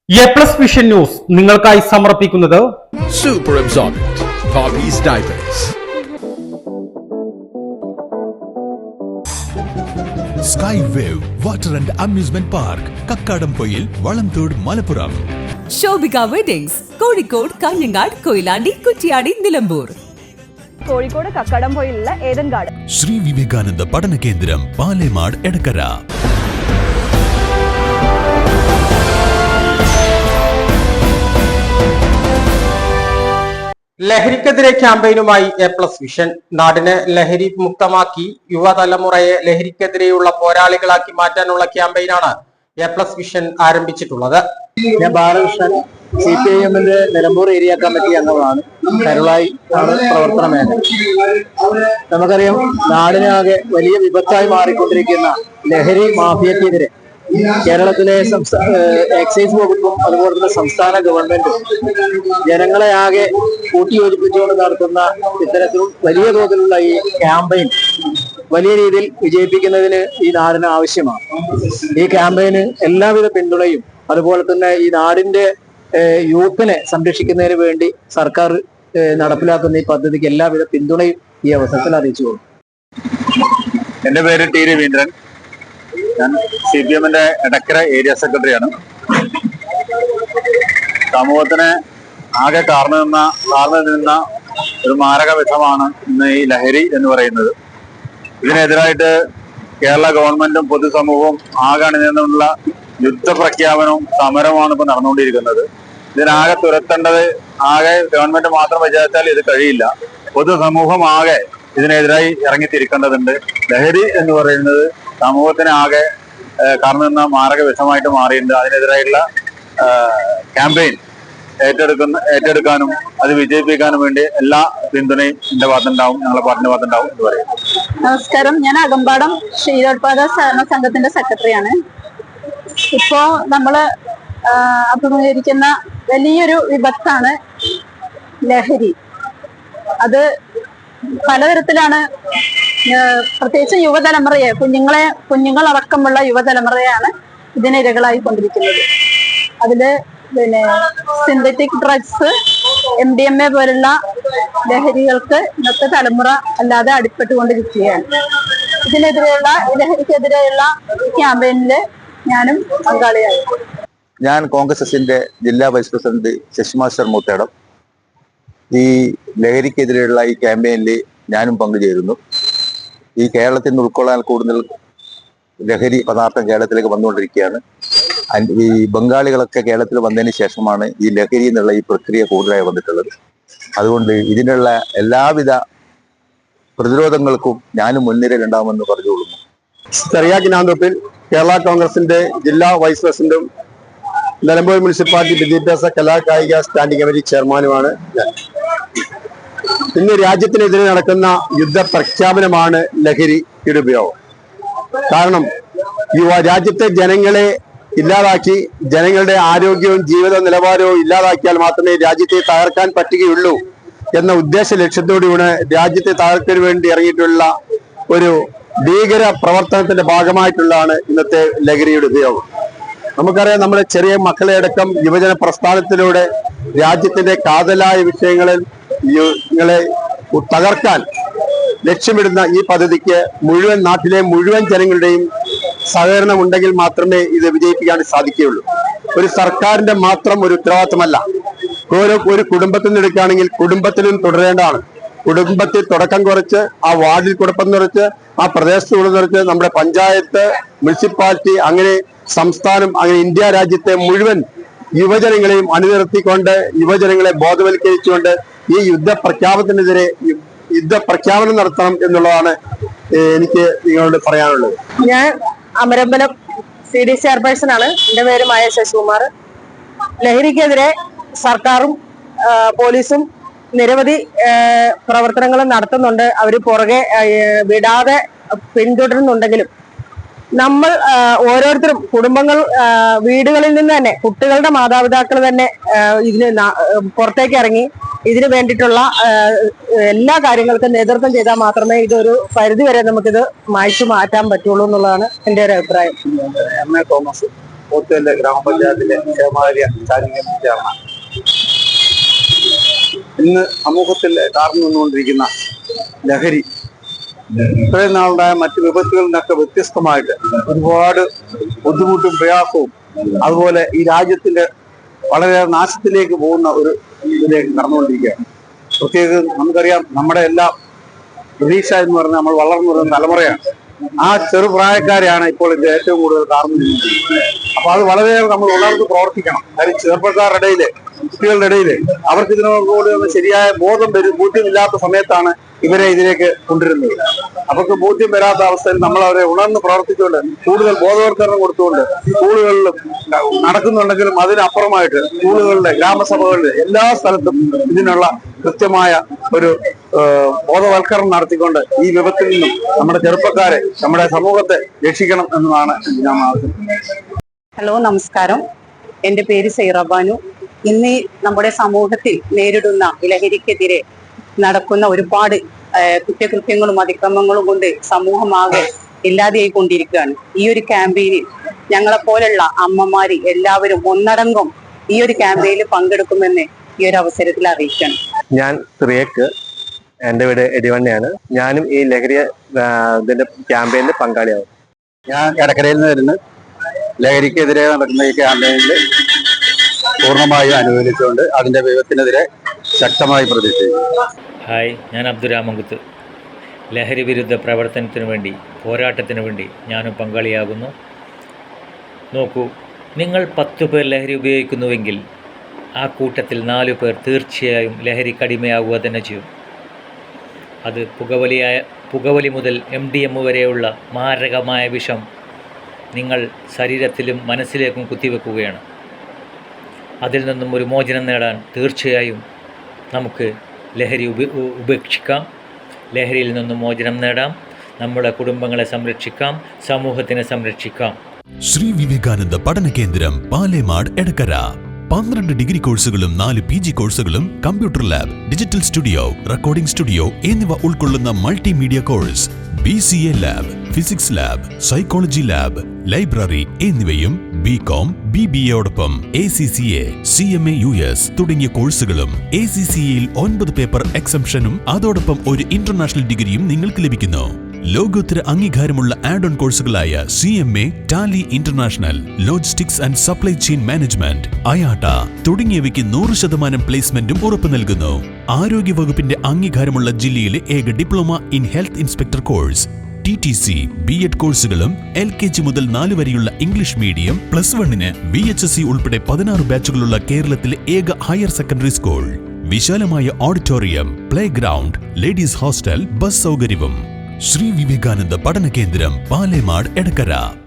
A+ vision news നിങ്ങൾക്കായി സമർപ്പിക്കുന്നത് Super Absorbent Poppy's Diapers. Sky Wave Water and Amusement Park, Kakkadampoyil, Valamthode, Malappuram. Shobhika weddings, Kozhikode, Kanhangad, Koyilandy, Kuttiady, Nilambur. Kozhikode കക്കാടംപൊയിലുള്ള Eden garden. Sree Vivekananda പഠന കേന്ദ്രം, പാലേമാട്, എടക്കര. ലഹരിക്കെതിരെ ക്യാമ്പയിനുമായി എ+ വിഷൻ. നാടിനെ ലഹരി മുക്തമാക്കി യുവതലമുറയെ ലഹരിക്കെതിരെയുള്ള പോരാളികളാക്കി മാറ്റാനുള്ള ക്യാമ്പയിനാണ് എ+ വിഷൻ ആരംഭിച്ചിട്ടുള്ളത്. ഞാൻ ബാലകൃഷ്ണൻ, CPIM-ന്റെ നിലമ്പൂർ ഏരിയ കമ്മിറ്റി അംഗമാണ്. കരുളായി ആണ് പ്രവർത്തന മേഖല. നമുക്കറിയാം, നാടിനാകെ വലിയ വിപത്തായി മാറിക്കൊണ്ടിരിക്കുന്ന ലഹരി മാഫിയക്കെതിരെ കേരളത്തിലെ എക്സൈസ് വകുപ്പും അതുപോലെ തന്നെ സംസ്ഥാന ഗവൺമെന്റും ജനങ്ങളെ ആകെ കൂട്ടിയോജിപ്പിച്ചുകൊണ്ട് നടത്തുന്ന ഇത്തരത്തിലും വലിയ തോതിലുള്ള ഈ ക്യാമ്പയിൻ വലിയ രീതിയിൽ വിജയിപ്പിക്കുന്നതിന് ഈ നാടിന് ആവശ്യമാണ്. ഈ ക്യാമ്പയിന് എല്ലാവിധ പിന്തുണയും അതുപോലെ തന്നെ ഈ നാടിന്റെ യൂത്തിനെ സംരക്ഷിക്കുന്നതിന് വേണ്ടി സർക്കാർ നടപ്പിലാക്കുന്ന ഈ പദ്ധതിക്ക് എല്ലാവിധ പിന്തുണയും ഈ അവസരത്തിൽ അറിയിച്ചു കൊടുക്കും. എന്റെ പേര് ടി രവീന്ദ്രൻ. ഞാൻ CPM-ന്റെ എടക്കര ഏരിയ സെക്രട്ടറിയാണ്. സമൂഹത്തിന് ആകെ കാർന്നു നിന്ന ഒരു മാരക വിഷമാണ് ഇന്ന് ഈ ലഹരി എന്ന് പറയുന്നത്. ഇതിനെതിരായിട്ട് കേരള ഗവൺമെന്റും പൊതുസമൂഹവും ആകെ അണിനിന്നുള്ള യുദ്ധപ്രഖ്യാപനവും സമരവുമാണ് ഇപ്പൊ നടന്നുകൊണ്ടിരിക്കുന്നത്. ഇതിനാകെ തുരത്തേണ്ടത് ആകെ ഗവൺമെന്റ് മാത്രം വിചാരിച്ചാൽ ഇത് കഴിയില്ല. പൊതുസമൂഹം ആകെ ഇതിനെതിരായി ഇറങ്ങിത്തിരിക്കേണ്ടതുണ്ട്. ലഹരി എന്ന് പറയുന്നത് സമൂഹത്തിന് ആകെ കാർന്നു നിന്ന മാരക വിഷമായിട്ട് മാറിയിട്ടുണ്ട്. അതിനെതിരായിട്ടുള്ള ക്യാമ്പയിൻ ഏറ്റെടുക്കാനും അത് വിജയിപ്പിക്കാനും വേണ്ടി എല്ലാ പിന്തുണയും എന്റെ ഭാഗത്തുണ്ടാവും, ഞങ്ങളുടെ പാർട്ടിന്റെ ഭാഗത്തുണ്ടാവും എന്ന് പറയും. നമസ്കാരം, ഞാൻ അകമ്പാടം ക്ഷീരോത്പാദക സഹകരണ സംഘത്തിന്റെ സെക്രട്ടറിയാണ്. ഇപ്പോ നമ്മള് അഭിമുഖീകരിക്കുന്ന വലിയൊരു വിപത്താണ് ലഹരി. അത് പലതരത്തിലാണ്. പ്രത്യേകിച്ച് യുവതലമുറയെ, കുഞ്ഞുങ്ങളടക്കമുള്ള യുവതലമുറയാണ് ഇതിനിരകളായി കൊണ്ടിരിക്കുന്നത്. അതില് സിന്തറ്റിക് ഡ്രഗ്സ്, MDMA പോലുള്ള ലഹരികൾക്ക് ഇന്നത്തെ തലമുറ അല്ലാതെ അടിപ്പെട്ടുകൊണ്ടിരിക്കുകയാണ്. ഇതിനെതിരെയുള്ള ലഹരിക്കെതിരെയുള്ള ക്യാമ്പയിനില് ഞാനും പങ്കാളിയായി. ഞാൻ കോൺഗ്രസ് എസിന്റെ ജില്ലാ vice president Shashi Master Moothedam. ഈ ലഹരിക്കെതിരെയുള്ള ഈ ക്യാമ്പയിനിൽ ഞാനും പങ്കുചേരുന്നു. ഈ കേരളത്തിൽ നിന്ന് ഉൾക്കൊള്ളാൻ കൂടുതൽ ലഹരി പദാർത്ഥം കേരളത്തിലേക്ക് വന്നുകൊണ്ടിരിക്കുകയാണ്. ഈ ബംഗാളികളൊക്കെ കേരളത്തിൽ വന്നതിന് ശേഷമാണ് ഈ ലഹരി എന്നുള്ള ഈ പ്രക്രിയ കൂടുതലായി വന്നിട്ടുള്ളത്. അതുകൊണ്ട് ഇതിനുള്ള എല്ലാവിധ പ്രതിരോധങ്ങൾക്കും ഞാനും മുൻനിരയിലുണ്ടാവുമെന്ന് പറഞ്ഞുകൊള്ളുന്നു. ചെറിയാക്കിനാന്തോപ്പിൽ കേരള കോൺഗ്രസിന്റെ ജില്ലാ വൈസ് പ്രസിഡന്റും നിലമ്പൂർ മുനിസിപ്പാലിറ്റി വിദ്യാഭ്യാസ കലാകായിക സ്റ്റാൻഡിംഗ് കമ്മിറ്റി ചെയർമാനുമാണ് ഞാൻ. ഇന്ന് രാജ്യത്തിനെതിരെ നടക്കുന്ന യുദ്ധ പ്രഖ്യാപനമാണ് ലഹരിയുടെ ഉപയോഗം. കാരണം രാജ്യത്തെ ജനങ്ങളെ ഇല്ലാതാക്കി, ജനങ്ങളുടെ ആരോഗ്യവും ജീവിത നിലവാരവും ഇല്ലാതാക്കിയാൽ മാത്രമേ രാജ്യത്തെ തകർക്കാൻ പറ്റുകയുള്ളൂ എന്ന ഉദ്ദേശ ലക്ഷ്യത്തോടുകൂടെ രാജ്യത്തെ തകർക്കാൻ വേണ്ടി ഇറങ്ങിയിട്ടുള്ള ഒരു ഭീകര പ്രവർത്തനത്തിന്റെ ഭാഗമായിട്ടുള്ളതാണ് ഇന്നത്തെ ലഹരിയുടെ ഉപയോഗം. നമുക്കറിയാം, നമ്മുടെ ചെറിയ മക്കളെ അടക്കം യുവജന പ്രസ്ഥാനത്തിലൂടെ രാജ്യത്തിന്റെ കാതലായ വിഷയങ്ങളെ തകർക്കാൻ ലക്ഷ്യമിടുന്ന ഈ പദ്ധതിക്ക് നാട്ടിലെ മുഴുവൻ ജനങ്ങളുടെയും സഹകരണം ഉണ്ടെങ്കിൽ മാത്രമേ ഇത് വിജയിപ്പിക്കാൻ സാധിക്കുകയുള്ളൂ. ഒരു സർക്കാരിന്റെ മാത്രം ഒരു ഉത്തരവാദിത്തമല്ല. ഒരു കുടുംബത്തിൽ നിന്ന് എടുക്കുകയാണെങ്കിൽ കുടുംബത്തിലും തുടരേണ്ടതാണ്. കുടുംബത്തിൽ തുടക്കം കുറിച്ച്, ആ വാർഡിൽ കുടുംബം കുറിച്ച്, ആ പ്രദേശത്ത് കുറിച്ച്, നമ്മുടെ പഞ്ചായത്ത്, മുനിസിപ്പാലിറ്റി, അങ്ങനെ സംസ്ഥാനം, അങ്ങനെ ഇന്ത്യ രാജ്യത്തെ മുഴുവൻ യുവജനങ്ങളെയും അണിനിർത്തിക്കൊണ്ട്, യുവജനങ്ങളെ ബോധവൽക്കരിച്ചുകൊണ്ട് ഈ യുദ്ധപ്രഖ്യാപനം നടത്തണം എന്നുള്ളതാണ് എനിക്ക് നിങ്ങളോട് പറയാനുള്ളത്. ഞാൻ അമരമ്പലം CD ചെയർപേഴ്സൺ ആണ്. എന്റെ പേര് മായ ശശികുമാർ. ലഹരിക്കെതിരെ സർക്കാരും പോലീസും നിരവധി പ്രവർത്തനങ്ങൾ നടത്തുന്നുണ്ട്. അവര് പുറകെ വിടാതെ പിന്തുടരുന്നുണ്ടെങ്കിലും നമ്മൾ ഓരോരുത്തരും കുടുംബങ്ങൾ, വീടുകളിൽ നിന്ന് തന്നെ, കുട്ടികളുടെ മാതാപിതാക്കൾ തന്നെ ഇതിന് പുറത്തേക്ക് ഇറങ്ങി ഇതിനു വേണ്ടിയിട്ടുള്ള എല്ലാ കാര്യങ്ങൾക്കും നേതൃത്വം ചെയ്താൽ മാത്രമേ ഇതൊരു പരിധി വരെ നമുക്കിത് മായ്ച്ചു മാറ്റാൻ പറ്റുള്ളൂ എന്നുള്ളതാണ് എൻ്റെ ഒരു അഭിപ്രായം. തോമസ് പോത്തുകല്ല് ഗ്രാമപഞ്ചായത്തിലെ ക്ഷേമകാര്യ സ്റ്റാൻഡിംഗ് കമ്മിറ്റി ചേർന്ന ഇന്ന് സമൂഹത്തിൽ കാർന്നു നിന്നുകൊണ്ടിരിക്കുന്ന ലഹരി ഇത്രയും നാളുണ്ടായ മറ്റു വിപത്തുകളിൽ നിന്നൊക്കെ വ്യത്യസ്തമായിട്ട് ഒരുപാട് ബുദ്ധിമുട്ടും പ്രയാസവും അതുപോലെ ഈ രാജ്യത്തിന്റെ വളരെ നാശത്തിലേക്ക് പോകുന്ന ഒരു ഇതിലേക്ക് നടന്നുകൊണ്ടിരിക്കുകയാണ്. പ്രത്യേകിച്ച് നമുക്കറിയാം, നമ്മുടെ എല്ലാം പ്രതീക്ഷ എന്ന് പറഞ്ഞാൽ നമ്മൾ വളർന്നു വരുന്ന തലമുറയാണ്. ആ ചെറുപ്രായക്കാരെയാണ് ഇപ്പോൾ ഇത് ഏറ്റവും കൂടുതൽ കാർന്നു നിൽക്കുന്നത്. അപ്പൊ അത് വളരെയേറെ നമ്മൾ ഉണർന്ന് പ്രവർത്തിക്കണം. കാര്യം ചെറുപ്പക്കാരുടെ ഇടയില്, കുട്ടികളുടെ ഇടയില് അവർക്ക് ഇതിനോട് ശരിയായ ബോധ്യമില്ലാത്ത സമയത്താണ് ഇവരെ ഇതിലേക്ക് കൊണ്ടുവരുന്നത്. അവർക്ക് ബോധ്യം വരാത്ത അവസ്ഥയിൽ നമ്മൾ അവരെ ഉണർന്ന് പ്രവർത്തിച്ചുകൊണ്ട് കൂടുതൽ ബോധവൽക്കരണം കൊടുത്തുകൊണ്ട് സ്കൂളുകളിലും നടക്കുന്നുണ്ടെങ്കിലും അതിനപ്പുറമായിട്ട് സ്കൂളുകളിലെ, ഗ്രാമസഭകളിലെ എല്ലാ സ്ഥലത്തും ഇതിനുള്ള കൃത്യമായ ഒരു ബോധവൽക്കരണം നടത്തിക്കൊണ്ട് ഈ വിപത്തിൽ നിന്നും നമ്മുടെ ചെറുപ്പക്കാരെ, നമ്മുടെ സമൂഹത്തെ രക്ഷിക്കണം എന്നതാണ് ഞാൻ ആവശ്യപ്പെടുന്നത്. ഹലോ, നമസ്കാരം. എൻ്റെ പേര് സൈറബാനു. ഇന്ന് നമ്മുടെ സമൂഹത്തിൽ നേരിടുന്ന ലഹരിക്കെതിരെ നടക്കുന്ന ഒരുപാട് കുറ്റകൃത്യങ്ങളും അതിക്രമങ്ങളും കൊണ്ട് സമൂഹമാകെ ഇല്ലാതെയായി കൊണ്ടിരിക്കുകയാണ്. ഈ ഒരു ക്യാമ്പയിനിൽ ഞങ്ങളെപ്പോലുള്ള അമ്മമാര് എല്ലാവരും ഒന്നടങ്കം ഈ ഒരു ക്യാമ്പയിനിൽ പങ്കെടുക്കുമെന്ന് ഈ ഒരു അവസരത്തിൽ അറിയിക്കണം. ഞാൻ സിറിയക്ക്, എൻ്റെ വീട് എടിവണ്ണയാണ്. ഞാനും ഈ ലഹരി ഇതിന്റെ ക്യാമ്പയിനിൽ പങ്കാളിയാവും. ഞാൻ എടക്കരയിൽ നിന്ന് വരുന്നു. ലഹരിക്കെതിരെ നടക്കുന്ന ഈ ക്യാമ്പയിനിൽ പൂർണ്ണമായും അനുകൂലിച്ചുകൊണ്ട് അതിന്റെ വിപത്തിനെതിരെ ശക്തമായി പ്രതിഷേധിക്കും. ഹായ്, ഞാൻ അബ്ദുരാമൻകുത്ത്. ലഹരി വിരുദ്ധ പ്രവർത്തനത്തിനു വേണ്ടി, പോരാട്ടത്തിനു വേണ്ടി ഞാനും പങ്കാളിയാകുന്നു. നോക്കൂ, നിങ്ങൾ 10 പേർ ലഹരി ഉപയോഗിക്കുന്നുവെങ്കിൽ ആ കൂട്ടത്തിൽ 4 പേർ തീർച്ചയായും ലഹരിക്കടിമയാവുക തന്നെ ചെയ്യും. അത് പുകവലി മുതൽ MDMA വരെയുള്ള മാരകമായ വിഷം നിങ്ങൾ ശരീരത്തിലും മനസ്സിലേക്കും കുത്തിവെക്കുകയാണ്. അതിൽ നിന്നും ഒരു മോചനം നേടാൻ തീർച്ചയായും നമുക്ക് ലഹരി ഉപേക്ഷിക്കാം. ലഹരിയിൽ നിന്നും മോചനം നേടാം. നമ്മുടെ കുടുംബങ്ങളെ സംരക്ഷിക്കാം, സമൂഹത്തിനെ സംരക്ഷിക്കാം. ശ്രീ വിവേകാനന്ദ പഠന കേന്ദ്രം, പാലേമാട്, എടക്കര. 12 ഡിഗ്രി കോഴ്സുകളും 4 PG കോഴ്സുകളും, computer lab, digital studio, recording studio എന്നിവ ഉൾക്കൊള്ളുന്ന multimedia course, BCA lab, physics lab, psychology lab, library എന്നിവയും BCom, BBAയോടൊപ്പം ACCA, CMA US തുടങ്ങിയ കോഴ്സുകളും. ACCAയിൽ 9 പേപ്പർ എക്സംഷനും അതോടൊപ്പം ഒരു ഇന്റർനാഷണൽ ഡിഗ്രിയും നിങ്ങൾക്ക് ലഭിക്കുന്നു. ലോകോത്തര അംഗീകാരമുള്ള ആഡ് ഓൺ കോഴ്സുകളായ CMA, Tally international, logistics and supply chain management, IATA തുടങ്ങിയവയ്ക്ക് 100% പ്ലേസ്മെന്റും ഉറപ്പു നൽകുന്നു. ആരോഗ്യ വകുപ്പിന്റെ അംഗീകാരമുള്ള ജില്ലയിലെ ഏക diploma in health inspector course, TTC, B.Ed കോഴ്സുകളും, LKG മുതൽ 4 വരെയുള്ള ഇംഗ്ലീഷ് മീഡിയം, +1 VHSC ഉൾപ്പെടെ 16 ബാച്ചുകളുള്ള കേരളത്തിലെ ഏക ഹയർ സെക്കൻഡറി സ്കൂൾ. വിശാലമായ auditorium, play ground, ladies hostel, bus സൗകര്യവും. ശ്രീ വിവേകാനന്ദ പഠന കേന്ദ്രം, പാലേമാട്, എടക്കര.